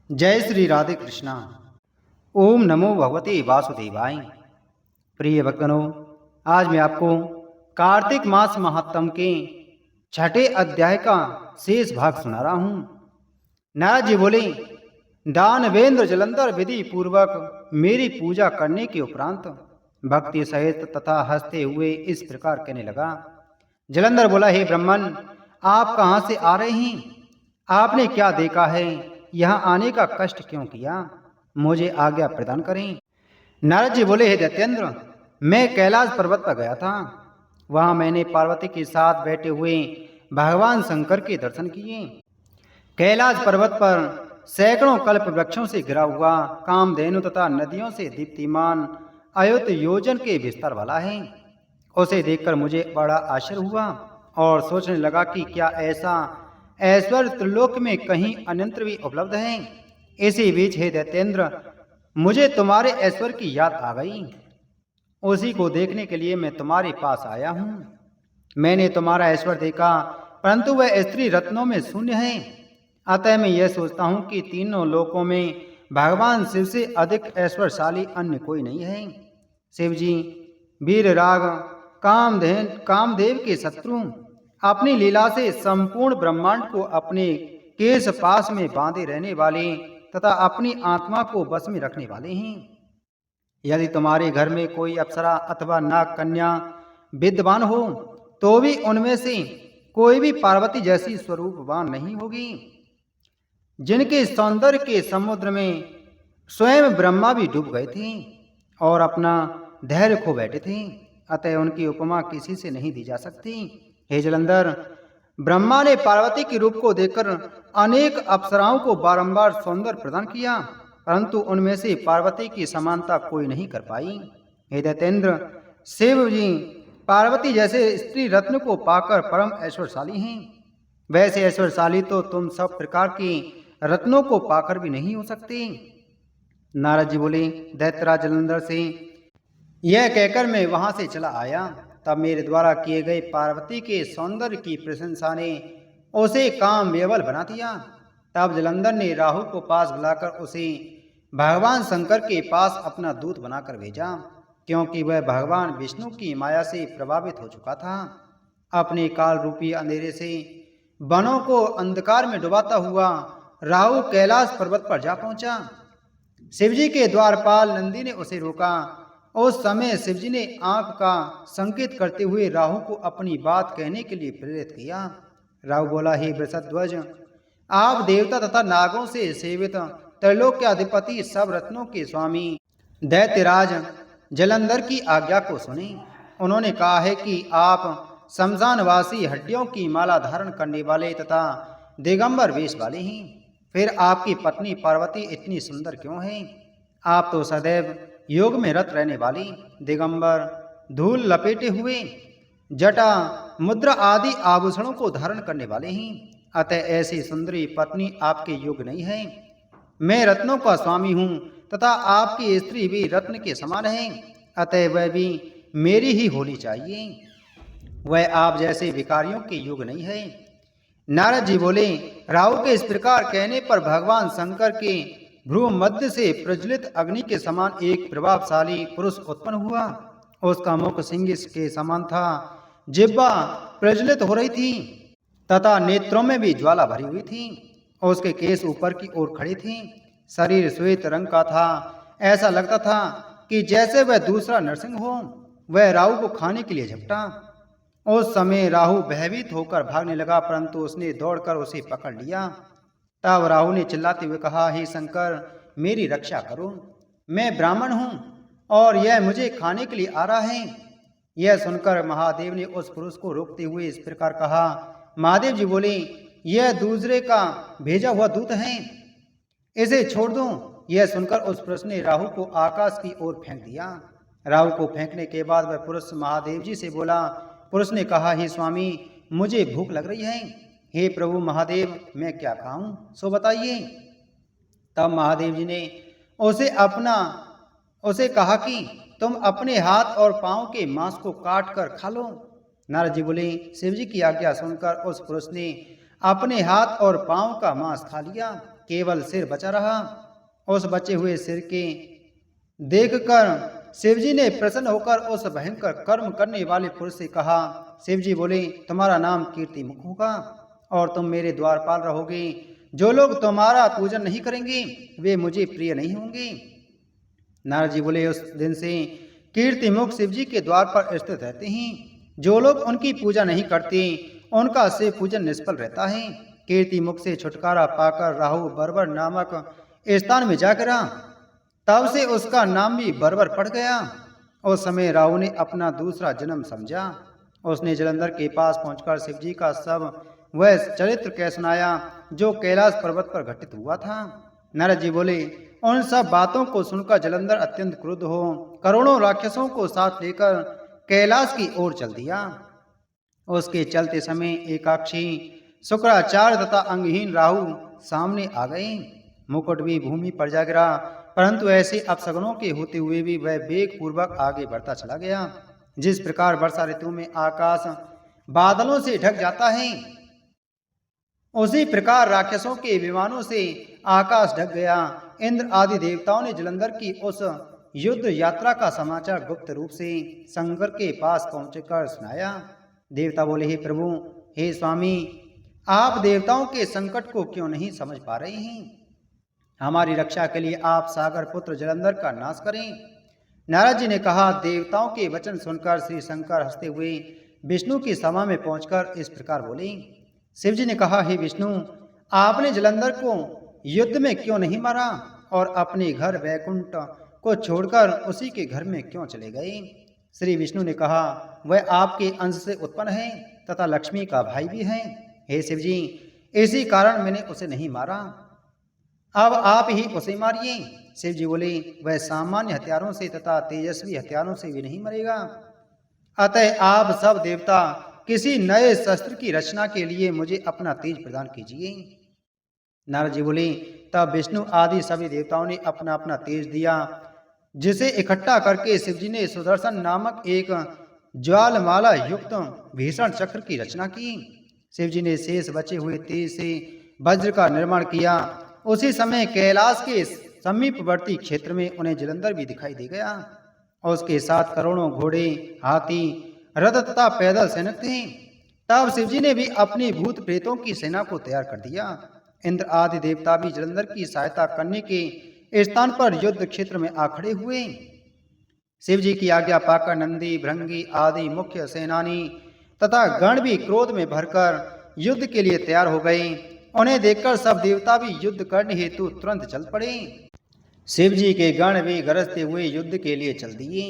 जय श्री राधे कृष्णा। ओम नमो भगवते वासुदेवाय। प्रिय भक्तों, आज मैं आपको कार्तिक मास महात्म के छठे अध्याय का शेष भाग सुना रहा हूँ। नारद जी बोले, दानवेंद्र जलंधर विधि पूर्वक मेरी पूजा करने के उपरांत भक्ति सहित तथा हंसते हुए इस प्रकार कहने लगा। जलंधर बोला, हे ब्राह्मण, आप कहाँ से आ रहे हैं? आपने क्या देखा है? यहाँ आने का कष्ट क्यों किया? मुझे आज्ञा प्रदान करें। नारद जी बोले, हे दैत्येंद्र, मैं कैलाश पर्वत पर गया था। वहां मैंने पार्वती के साथ बैठे हुए भगवान शंकर के दर्शन किए। कैलाश पर्वत पर सैकड़ों कल्प वृक्षों से घिरा हुआ कामधेनु तथा नदियों से दीप्तिमान अयुत योजन के विस्तार वाला है। उसे देखकर मुझे बड़ा आश्चर्य हुआ और सोचने लगा कि क्या ऐसा ऐश्वर्य त्रिलोक में कहीं अन्यत्र भी उपलब्ध है। इसी बीच हे दैत्येंद्र, मुझे तुम्हारे ऐश्वर्य की याद आ गई। उसी को देखने के लिए मैं तुम्हारे पास आया हूँ। मैंने तुम्हारा ऐश्वर्य देखा, परंतु वह स्त्री रत्नों में शून्य है। अतः मैं यह सोचता हूँ कि तीनों लोकों में भगवान शिव से अधिक ऐश्वर्यशाली अन्य कोई नहीं है। शिव जी वीरराग कामदेव के शत्रु, अपनी लीला से संपूर्ण ब्रह्मांड को अपने केश पास में बांधे रहने वाले तथा अपनी आत्मा को बस में रखने वाले हैं। यदि तुम्हारे घर में कोई अप्सरा अथवा नाग कन्या विद्यमान हो, तो भी उनमें से कोई भी पार्वती जैसी स्वरूपवान नहीं होगी। जिनके सौंदर्य के समुद्र में स्वयं ब्रह्मा भी डूब गए थे और अपना धैर्य खो बैठे थे, अतः उनकी उपमा किसी से नहीं दी जा सकती। हे जलंधर, ब्रह्मा ने पार्वती के रूप को देखकर अनेक अप्सराओं को बारंबार सौंदर्य प्रदान किया, परंतु उनमें से पार्वती की समानता कोई नहीं कर पाई। हे दैत्येंद्र, शिव जी पार्वती जैसे स्त्री रत्न को पाकर परम ऐश्वर्यशाली हैं। वैसे ऐश्वर्यशाली तो तुम सब प्रकार के रत्नों को पाकर भी नहीं हो सकते। नारद जी बोले, दैत्यराज जलंधर से यह कहकर मैं वहां से चला आया। तब मेरे द्वारा किए गए पार्वती के सौंदर्य की प्रशंसा ने उसे काम बेवल बना दिया। तब जलंधर ने राहु को पास बुलाकर उसे भगवान शंकर के पास अपना दूत बनाकर भेजा, क्योंकि वह भगवान विष्णु की माया से प्रभावित हो चुका था। अपने काल रूपी अंधेरे से वनों को अंधकार में डुबाता हुआ राहु कैलाश पर्वत पर जा पहुंचा। शिवजी के द्वारपाल नंदी ने उसे रोका। उस समय शिवजी ने आंख का संकेत करते हुए राहु को अपनी बात कहने के लिए प्रेरित किया। राहु बोला, हे वृषध्वज, आप देवता तथा नागों से सेवित त्रैलोक के अधिपति सब रत्नों के स्वामी दैत्यराज जलंधर की आज्ञा को सुने। उन्होंने कहा है कि आप शमशानवासी हड्डियों की माला धारण करने वाले तथा दिगंबर वेश वाले हैं। फिर आपकी पत्नी पार्वती इतनी सुंदर क्यों है? आप तो सदैव योग में रत रहने वाली, दिगंबर, धूल लपेटे हुए, जटा, मुद्रा आदि आभूषणों को धारण करने वाले हैं। अतः ऐसी सुंदरी पत्नी आपके योग्य नहीं है। मैं रत्नों का स्वामी हूँ तथा आपकी स्त्री भी रत्न के समान है, अतः वह भी मेरी ही होनी चाहिए। वह आप जैसे भिखारियों के योग्य नहीं है। नारद जी बोले, राहु के इस प्रकार कहने पर भगवान शंकर के भ्रू मध्य से प्रज्वलित अग्नि के समान एक प्रभावशाली पुरुष उत्पन्न हुआ। उसका मुख सिंह के समान था, जिह्वा प्रज्वलित हो रही थी तथा नेत्रों में भी ज्वाला भरी हुई थी। उसके केस ऊपर की ओर खड़े थे। शरीर श्वेत रंग का था। ऐसा लगता था कि जैसे वह दूसरा नरसिंह हो। वह राहु को खाने के लिए झपटा। उस समय राहु भयभीत होकर भागने लगा, परंतु उसने दौड़कर उसे पकड़ लिया। तब राहु ने चिल्लाते हुए कहा, हे शंकर, मेरी रक्षा करो। मैं ब्राह्मण हूँ और यह मुझे खाने के लिए आ रहा है। यह सुनकर महादेव ने उस पुरुष को रोकते हुए इस प्रकार कहा। महादेव जी बोले, यह दूसरे का भेजा हुआ दूत है, इसे छोड़ दो। यह सुनकर उस पुरुष ने राहु को आकाश की ओर फेंक दिया। राहु को फेंकने के बाद वह पुरुष महादेव जी से बोला। पुरुष ने कहा, हे स्वामी, मुझे भूख लग रही है। हे प्रभु महादेव, मैं क्या खाऊं, सो बताइए। तब महादेव जी ने उसे कहा कि तुम अपने हाथ और पांव के मांस को काट कर खा लो। नारद जी बोले, शिव जी की आज्ञा सुनकर उस पुरुष ने अपने हाथ और पांव का मांस खा लिया केवल सिर बचा रहा। उस बचे हुए सिर के देखकर शिवजी ने प्रसन्न होकर उस भयंकर कर्म करने वाले पुरुष से कहा। शिवजी बोले, तुम्हारा नाम कीर्तिमुख होगा और तुम मेरे द्वारपाल रहोगे। जो लोग तुम्हारा पूजन नहीं करेंगे वे मुझे प्रिय नहीं होंगे। नारद जी बोले, उस दिन से कीर्तिमुख शिवजी के द्वार पर स्थित रहते हैं। जो लोग उनकी पूजा नहीं करते उनका शिव पूजन निष्फल रहता है। कीर्तिमुख से छुटकारा पाकर राहु बर्बर नामक स्थान में जा गिरा। तब से उसका नाम भी बर्बर पड़ गया। उस समय राहु ने अपना दूसरा जन्म समझा। उसने जलंधर के पास पहुंचकर शिवजी का सब वह चरित्र कह सुनाया जो कैलाश पर्वत पर घटित हुआ था। नारद जी बोले, उन सब बातों को सुनकर जलंधर अत्यंत क्रुद्ध हो करोड़ों राक्षसों को साथ लेकर कैलाश की ओर चल दिया। उसके चलते समय एकाक्षी शुक्राचार्य तथा अंगहीन राहु सामने आ गए। मुकुट भी भूमि पर जा गिरा, परंतु ऐसे अपशगुनों के होते हुए भी वह वेग पूर्वक आगे बढ़ता चला गया। जिस प्रकार वर्षा ऋतु में आकाश बादलों से ढक जाता है उसी प्रकार राक्षसों के विमानों से आकाश ढक गया। इंद्र आदि देवताओं ने जलंधर की उस युद्ध यात्रा का समाचार गुप्त रूप से शंकर के पास पहुंचकर सुनाया। देवता बोले, हे प्रभु, हे स्वामी, आप देवताओं के संकट को क्यों नहीं समझ पा रहे हैं? हमारी रक्षा के लिए आप सागर पुत्र जलंधर का नाश करें। नारद जी ने कहा। देवताओं के वचन सुनकर श्री शंकर हंसते हुए विष्णु की सभा में पहुंचकर इस प्रकार बोले। शिव जी ने कहा, हे विष्णु, आपने जलंधर को युद्ध में क्यों नहीं मारा और अपने घर वैकुंठ को छोड़कर उसी के घर में क्यों चले गए? श्री विष्णु ने कहा, वह आपके अंश से उत्पन्न है तथा लक्ष्मी का भाई भी है। हे शिव जी, इसी कारण मैंने उसे नहीं मारा। अब आप ही उसे मारिए। शिव जी बोले, वह सामान्य हथियारों से तथा तेजस्वी हथियारों से भी नहीं मरेगा। अतः आप सब देवता किसी नए शस्त्र की रचना के लिए मुझे अपना तेज प्रदान कीजिए। नारद जी बोले, तब विष्णु आदि सभी देवताओं ने अपना अपना तेज दिया, जिसे इकट्ठा करके शिवजी ने सुदर्शन नामक एक ज्वालमाला युक्त भीषण चक्र की रचना की। शिवजी ने शेष बचे हुए तेज से वज्र का निर्माण किया। उसी समय कैलाश के समीपवर्ती क्षेत्र में उन्हें जलंधर भी दिखाई दे गया और उसके साथ करोड़ों घोड़े, हाथी, रथ तथा पैदल सैनिक थे। तब शिवजी ने भी अपनी भूत प्रेतों की सेना को तैयार कर दिया। इंद्र आदि देवता भी जलंधर की सहायता करने के स्थान पर युद्ध क्षेत्र में आ खड़े हुए। शिवजी की आज्ञा पाकर नंदी, भृंगी आदि मुख्य सेनानी तथा गण भी क्रोध में भरकर युद्ध के लिए तैयार हो गए। उन्हें देखकर सब देवता भी युद्ध करने हेतु तुरंत चल पड़े। शिवजी के गण भी गरजते हुए युद्ध के लिए चल दिए।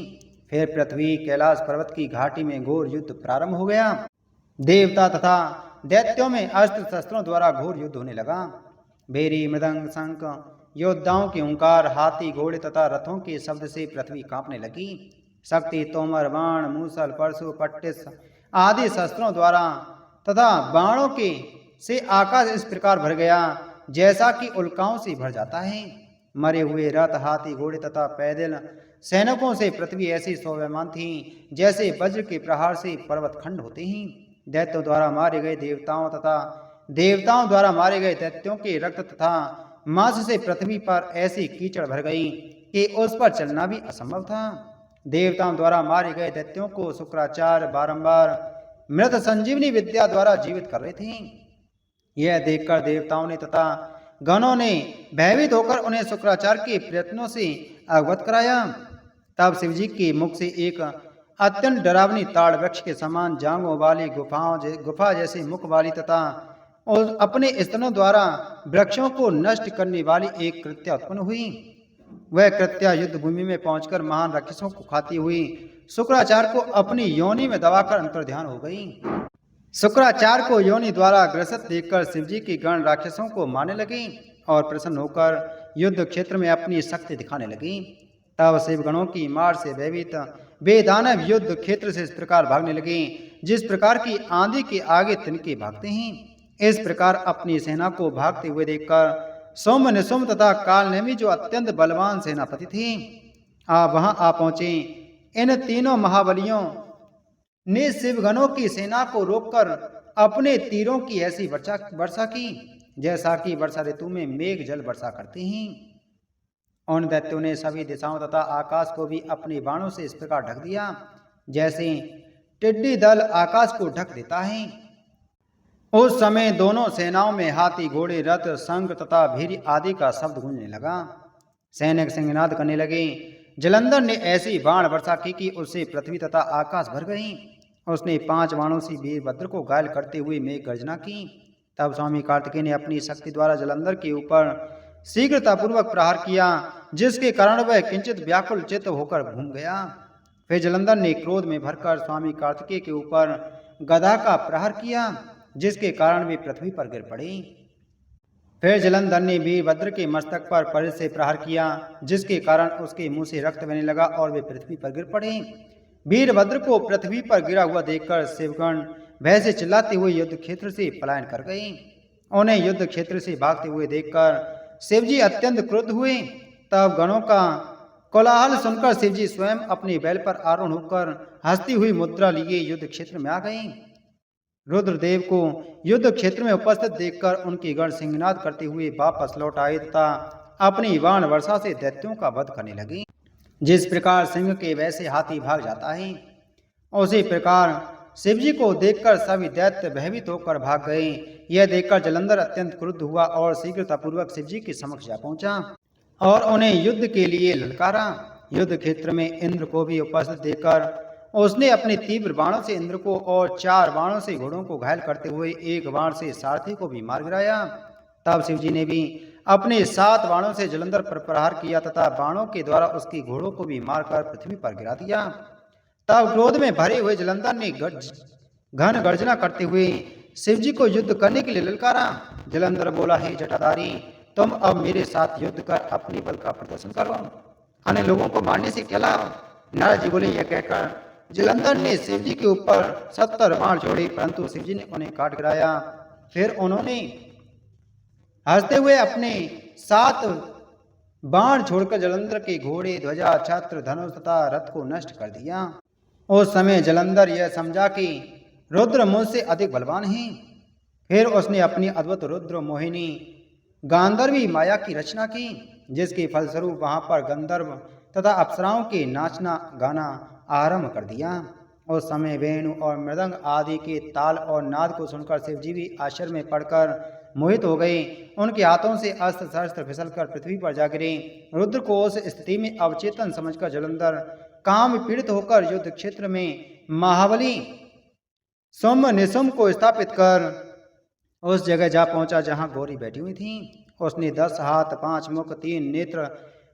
फिर पृथ्वी कैलाश पर्वत की घाटी में घोर युद्ध प्रारंभ हो गया। देवता तथा दैत्यों में अस्त्र शस्त्रों द्वारा घोर युद्ध होने लगा। भेरी, मृदंग, शंख, योद्धाओं के ओंकार, हाथी, घोड़े तथा रथों के शब्द से पृथ्वी कांपने लगी। शक्ति, तोमर, बाण, मूसल, परशु, पट्टिस आदि शस्त्रों द्वारा तथा बाणों के से आकाश इस प्रकार भर गया जैसा कि उल्काओं से भर जाता है। मरे हुए रथ, हाथी, घोड़े तथा पैदल सैनिकों से पृथ्वी ऐसी शोभायमान थी जैसे वज्र के प्रहार से पर्वत खंड होते हैं। दैत्यों द्वारा मारे गए देवताओं तथा देवताओं द्वारा मारे गए दैत्यों के रक्त तथा मांस से पृथ्वी पर ऐसी कीचड़ भर गई कि उस पर चलना भी असंभव था। देवताओं द्वारा मारे गए दैत्यों को शुक्राचार्य बारंबार मृत संजीवनी विद्या द्वारा जीवित कर रहे थे। यह देखकर देवताओं ने तथा गणों ने भयभीत होकर उन्हें शुक्राचार्य के प्रयत्नों से अवगत कराया। तब शिवजी के मुख से एक अत्यंत डरावनी ताड़ वृक्ष के समान जांघों वाली गुफा जैसे मुख वाली तथा और अपने स्तनों द्वारा वृक्षों को नष्ट करने वाली एक कृत्या उत्पन्न हुई। वह कृत्या युद्ध भूमि में पहुंचकर महान राक्षसों को खाती हुई शुक्राचार्य को अपनी योनि में दबाकर अंतर्ध्यान हो गई। शुक्राचार्य को योनि द्वारा ग्रसित देखकर शिवजी की गण राक्षसों को मारने लगी और प्रसन्न होकर युद्ध क्षेत्र में अपनी शक्ति दिखाने लगी। तब शिवगणों की मार से भयभीत बेदानव युद्ध क्षेत्र से इस प्रकार भागने लगे जिस प्रकार की आंधी के आगे तिनके भागते हैं। इस प्रकार अपनी सेना को भागते हुए देखकर सोम, निशुम्भ तथा कालनेमी जो अत्यंत बलवान सेनापति थे वहां आ पहुंचे। इन तीनों महाबलियों ने शिवगणों की सेना को रोककर अपने तीरों की ऐसी वर्षा की जैसा कि वर्षा ऋतु में मेघ जल वर्षा करते हैं। उन दैत्यों ने सभी दिशाओं तथा आकाश को भी अपने बाणों से इस प्रकार ढक दिया जैसे टिड्डी दल आकाश को ढक देता है। उस समय दोनों सेनाओं में हाथी, घोड़े, रथ, शंख तथा भीड़ आदि का शब्द गूंजने लगा। सैनिक सिंहनाद करने लगे। जलंधर ने ऐसी बाण वर्षा की कि उससे पृथ्वी तथा आकाश भर गई। उसने 5 बाणों से वीरभद्र को घायल करते हुए मेघ गर्जना की। तब स्वामी कार्तिकेय ने अपनी शक्ति द्वारा जलंधर के ऊपर शीघ्रतापूर्वक प्रहार किया, जिसके कारण वह किंचित व्याकुल चित्त होकर घूम गया। फिर जलंधर ने क्रोध में भरकर स्वामी कार्तिकेय के ऊपर गदा का प्रहार किया, जिसके कारण वे पृथ्वी पर गिर पड़े। फिर जलंधर ने वीरभद्र के मस्तक पर परिध से प्रहार किया, जिसके कारण उसके मुंह से रक्त बहने लगा और वे पृथ्वी पर गिर पड़े। वीरभद्र को पृथ्वी पर गिरा हुआ देखकर शिवगण भय से चिल्लाते हुए युद्ध क्षेत्र से पलायन कर गए। उन्हें युद्ध क्षेत्र से भागते हुए देखकर शिवजी अत्यंत क्रुद्ध हुए। तब गणों का कोलाहल सुनकर शिवजी स्वयं अपने बैल पर आरोहण होकर हंसती हुई मुद्रा लिए युद्ध क्षेत्र में आ गए। रुद्रदेव को युद्ध क्षेत्र में उपस्थित देखकर उनके गण सिंहनाद करते हुए वापस लौट आए तथा अपनी बाण वर्षा से दैत्यों का वध करने लगे। जिस प्रकार सिंह के वैसे हाथी भाग जाता है, उसी प्रकार शिवजी को देखकर सभी दैत्य भयभीत होकर भाग गए। यह देखकर जलंधर अत्यंत क्रुद्ध हुआ और शीघ्रतापूर्वक शिवजी के समक्ष जा पहुंचा और उन्हें युद्ध के लिए ललकारा। युद्ध क्षेत्र में इंद्र को भी उपस्थित देखकर उसने अपने तीव्र बाणों से इंद्र को और 4 बाणों से घोड़ों को घायल करते हुए 1 बाण से सारथी को भी मार गिराया। तब शिवजी ने भी अपने 7 बाणों से जलंधर पर प्रहार किया तथा बाणों के द्वारा उसके घोड़ों को भी मारकर पृथ्वी पर गिरा दिया। तब क्रोध में भरे हुए जलंधर ने घन गर्जना करते हुए शिवजी को युद्ध करने के लिए ललकारा। जलंधर बोला, हे जटाधारी, तुम अब मेरे साथ युद्ध कर अपने बल का प्रदर्शन करो, अन्य लोगों को मारने से क्या लाभ। नारद जी बोले, यह कहकर जलंधर ने शिवजी के ऊपर 70 बाण छोड़े, परंतु शिवजी ने उन्हें काट गिराया। फिर उन्होंने हंसते हुए अपने 7 बाण छोड़कर जलंधर के घोड़े, ध्वजा, छत्र, धनुष तथा रथ को नष्ट कर दिया। उस समय जलंधर यह समझा कि रुद्र मुझसे अधिक बलवान हैं। फिर उसने अपनी अद्भुत रुद्र मोहिनी गांधर्वी माया की रचना की, जिसके फलस्वरूप वहां पर गंधर्व तथा अप्सराओं के नाचना गाना आरंभ कर दिया। उस समय वेणु और मृदंग आदि के ताल और नाद को सुनकर शिवजी भी आश्चर्य में पड़कर मोहित हो गए। उनके हाथों से अस्त्र शस्त्र फिसलकर पृथ्वी पर जा गिरे। रुद्र को उस स्थिति में अवचेतन समझकर जलंधर काम पीड़ित होकर युद्ध क्षेत्र में महाबली सोम निशुम को स्थापित कर उस जगह जा पहुंचा जहां गौरी बैठी हुई थी। उसने 10 हाथ, 5 मुख, 3 नेत्र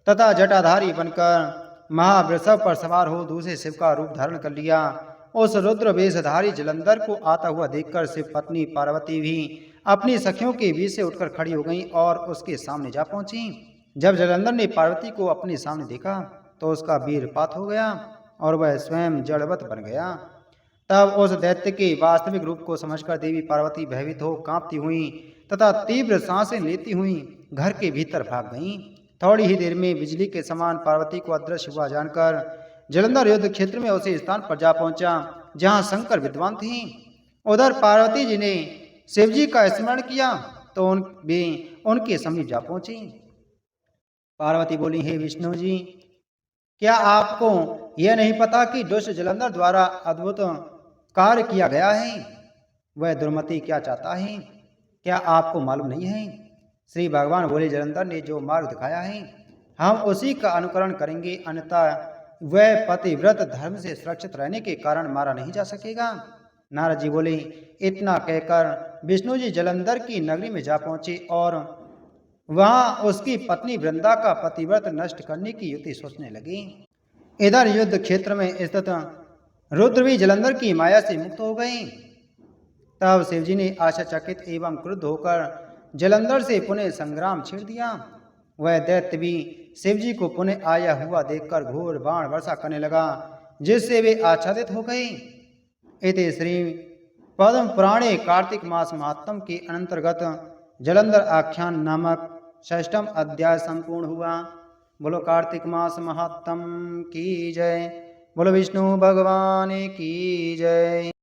तथा जटाधारी बनकर महावृषभ पर सवार हो दूसरे शिव का रूप धारण कर लिया। उस रुद्र वेशधारी जलंधर को आता हुआ देखकर शिव पत्नी पार्वती भी अपनी सखियों के बीच से उठकर खड़ी हो गई और उसके सामने जा पहुंची। जब जलंधर ने पार्वती को अपने सामने देखा तो उसका वीरपात हो गया और वह स्वयं जड़वत बन गया। तब उस दैत्य के वास्तविक रूप को समझकर देवी पार्वती भयभीत हो कांपती हुई तथा तीव्र सांसें लेती हुई घर के भीतर भाग गईं। थोड़ी ही देर में बिजली के समान पार्वती को अदृश्य हुआ जानकर जलंधर युद्ध क्षेत्र में उसी स्थान पर जा पहुंचा जहां शंकर विद्वान थे। उधर पार्वती जी ने शिवजी का स्मरण किया तो उनके समीप जा पहुंची। पार्वती बोली, हे विष्णु जी, क्या आपको यह नहीं पता कि दुष्ट जलंधर द्वारा अद्भुत कार्य किया गया है? वह दुर्मति क्या चाहता है, क्या आपको मालूम नहीं है? श्री भगवान बोले, जलंधर ने जो मार्ग दिखाया है हम उसी का अनुकरण करेंगे, अन्यथा वह पतिव्रत धर्म से सुरक्षित रहने के कारण मारा नहीं जा सकेगा। नारद जी बोले, इतना कहकर विष्णु जी जलंधर की नगरी में जा पहुंचे और वहां उसकी पत्नी वृंदा का पतिव्रत नष्ट करने की युक्ति सोचने लगी। इधर युद्ध क्षेत्र में स्थित रुद्र भी जलंधर की माया से मुक्त हो गए। तब शिवजी ने आशाचकित एवं क्रुद्ध होकर जलंधर से पुनः संग्राम छेड़ दिया। वह दैत्य भी शिवजी को पुनः आया हुआ देखकर घोर बाण वर्षा करने लगा, जिससे वे आच्छादित हो गए। इति श्री पद्म पुराणे कार्तिक मास महात्म के अंतर्गत जलंधर आख्यान नामक 6वां अध्याय संपूर्ण हुआ। बोलो कार्तिक मास महात्म की जय। बोलो विष्णु भगवान की जय।